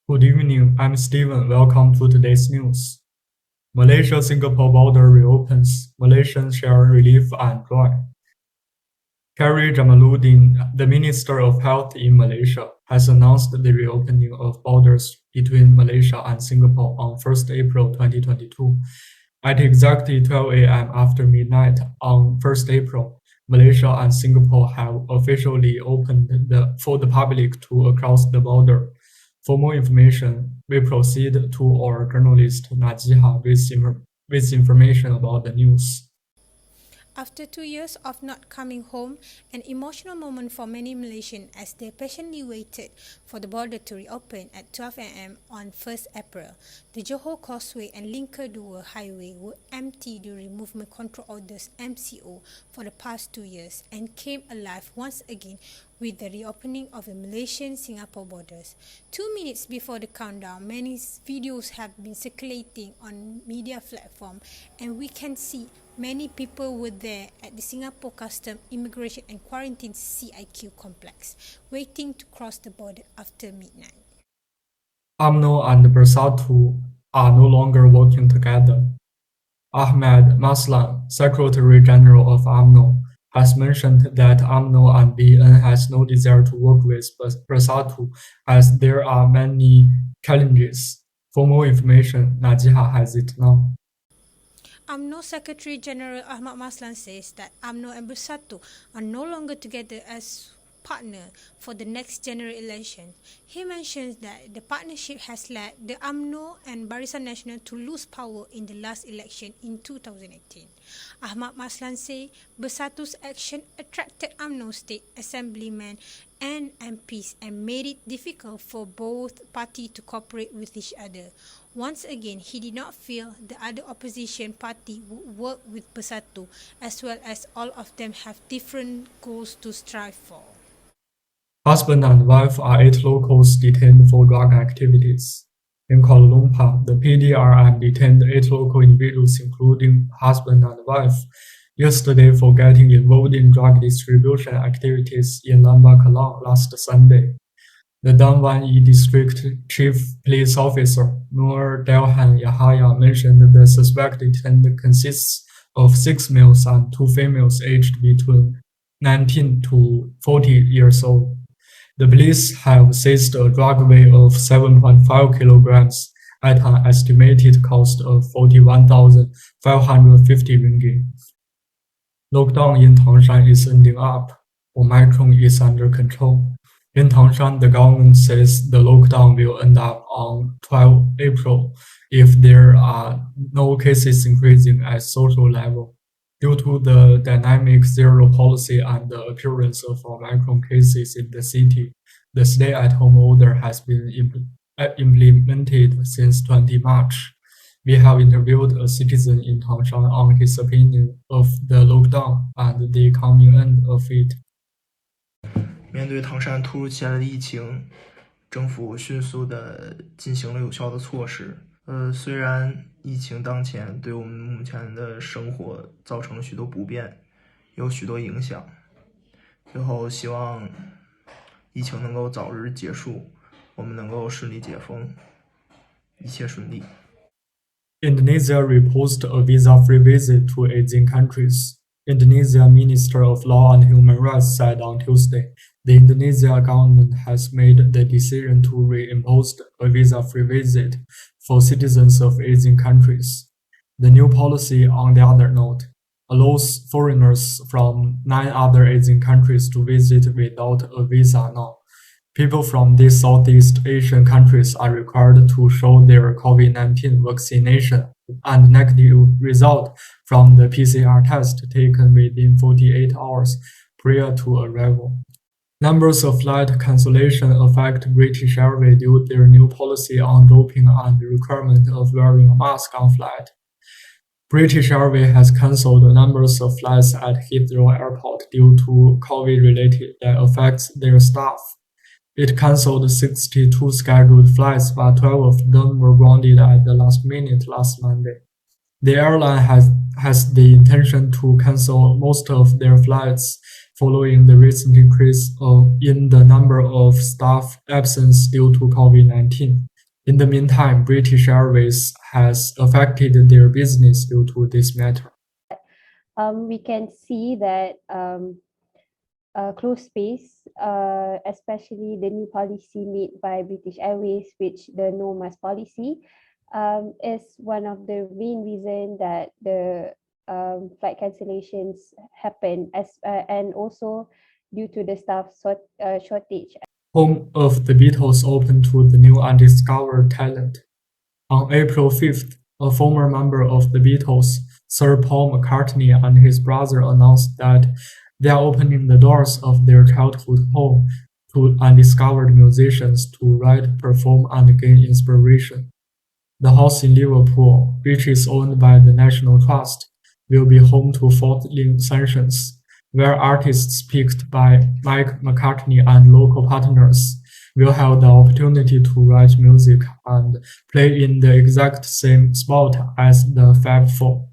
Good evening, I'm Steven. Welcome to today's news. Malaysia-Singapore border reopens. Malaysians share relief and joy. Khairy Jamaluddin, the Minister of Health in Malaysia, has announced the reopening of borders between Malaysia and Singapore on 1st April 2022. At exactly 12 a.m. after midnight on 1st April, Malaysia and Singapore have officially opened for the public to cross the border. For more information, we proceed to our journalist Najiha with information about the news. After 2 years of not coming home, an emotional moment for many Malaysians as they patiently waited for the border to reopen at 12 a.m. on 1st April. The Johor Causeway and Lingkar Dua Highway were empty during Movement Control Orders (MCO) for the past 2 years and came alive once again with the reopening of the Malaysian-Singapore borders. 2 minutes before the countdown, many videos have been circulating on media platforms, and we can see many people were there at the Singapore Custom Immigration and Quarantine CIQ complex, waiting to cross the border after midnight. UMNO and Bersatu are no longer working together. Ahmed Maslan, Secretary General of UMNO, has mentioned that UMNO and BN has no desire to work with Bersatu as there are many challenges. For more information, Najiha has it now. UMNO Secretary General Ahmad Maslan says that UMNO and Bersatu are no longer together as partner for the next general election. He mentions that the partnership has led the UMNO and Barisan Nasional to lose power in the last election in 2018. Ahmad Maslan says Bersatu's action attracted UMNO state assemblymen and MPs and made it difficult for both parties to cooperate with each other. Once again, he did not feel the other opposition party would work with Bersatu, as well as all of them have different goals to strive for. Husband and wife are 8 locals detained for drug activities. In Kuala Lumpur, the PDRM detained 8 local individuals including husband and wife yesterday for getting involved in drug distribution activities in Lembah Kelang last Sunday. The Dan Wan Yi District Chief Police Officer Nur Najiha mentioned the suspect detained consists of 6 males and 2 females aged between 19 to 40 years old. The police have seized a drug weight of 7.5 kilograms at an estimated cost of 41,550 ringgit. Lockdown in Tangshan is ending up. Omicron is under control. In Tangshan, the government says the lockdown will end up on 12 April if there are no cases increasing at social level. Due to the dynamic zero policy and the appearance of Omicron cases in the city, the stay-at-home order has been implemented since 20 March. We have interviewed a citizen in Tangshan on his opinion of the lockdown and the coming end of it. 面对唐山突如其来的疫情，政府迅速地进行了有效的措施。虽然疫情当前对我们目前的生活造成了许多不便，有许多影响。最后希望疫情能够早日结束，我们能够顺利解封，一切顺利。Indonesia reposed a visa-free visit to Asian countries. Indonesia Minister of Law and Human Rights said on Tuesday the Indonesia government has made the decision to reimpose a visa-free visit for citizens of Asian countries. The new policy, on the other note, allows foreigners from 9 other Asian countries to visit without a visa now. People from these Southeast Asian countries are required to show their COVID-19 vaccination and negative result from the PCR test taken within 48 hours prior to arrival. Numbers of flight cancellation affect British Airways due to their new policy on doping and the requirement of wearing a mask on flight. British Airways has cancelled numbers of flights at Heathrow Airport due to COVID-related that affects their staff. It cancelled 62 scheduled flights, but 12 of them were grounded at the last minute last Monday. The airline has the intention to cancel most of their flights following the recent increase in the number of staff absence due to COVID-19. In the meantime, British Airways has affected their business due to this matter. We can see that closed space, especially the new policy made by British Airways, which the no mask policy, is one of the main reason that the flight cancellations happen, and also due to the staff shortage. Home of the Beatles open to the new undiscovered talent. On April 5th, a former member of the Beatles, Sir Paul McCartney, and his brother announced that they are opening the doors of their childhood home to undiscovered musicians to write, perform, and gain inspiration. The house in Liverpool, which is owned by the National Trust, will be home to 14 sessions, where artists picked by Mike McCartney and local partners will have the opportunity to write music and play in the exact same spot as the Fab Four.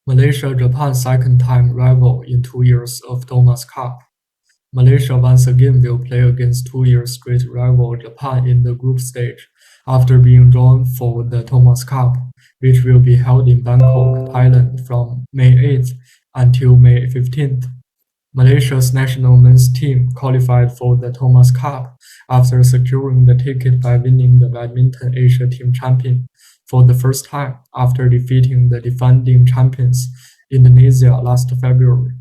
Malaysia Japan's second-time rival in 2 years of Thomas Cup. Malaysia once again will play against 2-year straight rival Japan in the group stage after being drawn for the Thomas Cup, which will be held in Bangkok, Thailand from May 8th until May 15th. Malaysia's national men's team qualified for the Thomas Cup after securing the ticket by winning the Badminton Asia Team Champion for the first time after defeating the defending champions Indonesia last February.